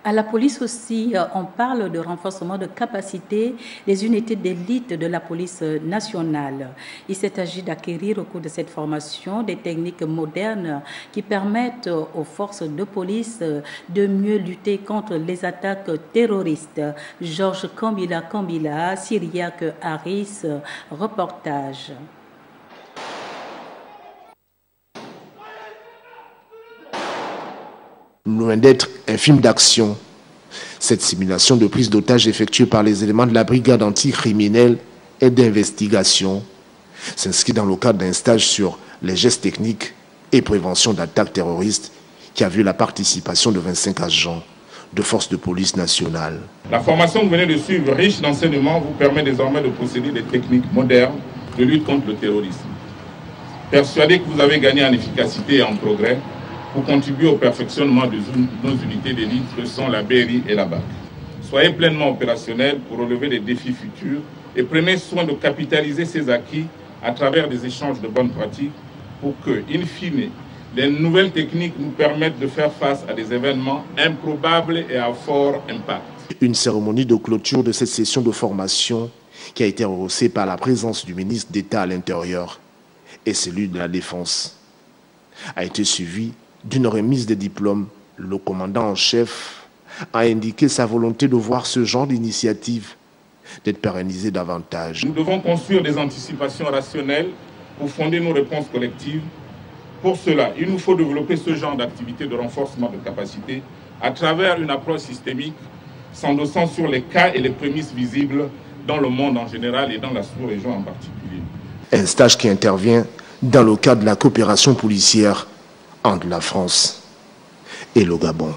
À la police aussi, on parle de renforcement de capacité des unités d'élite de la police nationale. Il s'est agi d'acquérir au cours de cette formation des techniques modernes qui permettent aux forces de police de mieux lutter contre les attaques terroristes. Georges Kambila, Syriac Harris, reportage. Loin d'être un film d'action, cette simulation de prise d'otage effectuée par les éléments de la brigade anticriminelle et d'investigation s'inscrit dans le cadre d'un stage sur les gestes techniques et prévention d'attaques terroristes qui a vu la participation de 25 agents de forces de police nationale. La formation que vous venez de suivre, riche d'enseignements, vous permet désormais de posséder des techniques modernes de lutte contre le terrorisme. Persuadé que vous avez gagné en efficacité et en progrès, pour contribuer au perfectionnement de nos unités d'élite que sont la BRI et la BAC. Soyez pleinement opérationnels pour relever les défis futurs et prenez soin de capitaliser ces acquis à travers des échanges de bonnes pratiques pour que, in fine, les nouvelles techniques nous permettent de faire face à des événements improbables et à fort impact. Une cérémonie de clôture de cette session de formation qui a été rehaussée par la présence du ministre d'État à l'Intérieur et celui de la Défense a été suivie d'une remise des diplômes. Le commandant en chef a indiqué sa volonté de voir ce genre d'initiative d'être pérennisée davantage. Nous devons construire des anticipations rationnelles pour fonder nos réponses collectives. Pour cela, il nous faut développer ce genre d'activité de renforcement de capacité à travers une approche systémique s'endossant sur les cas et les prémices visibles dans le monde en général et dans la sous-région en particulier. Un stage qui intervient dans le cadre de la coopération policière entre la France et le Gabon.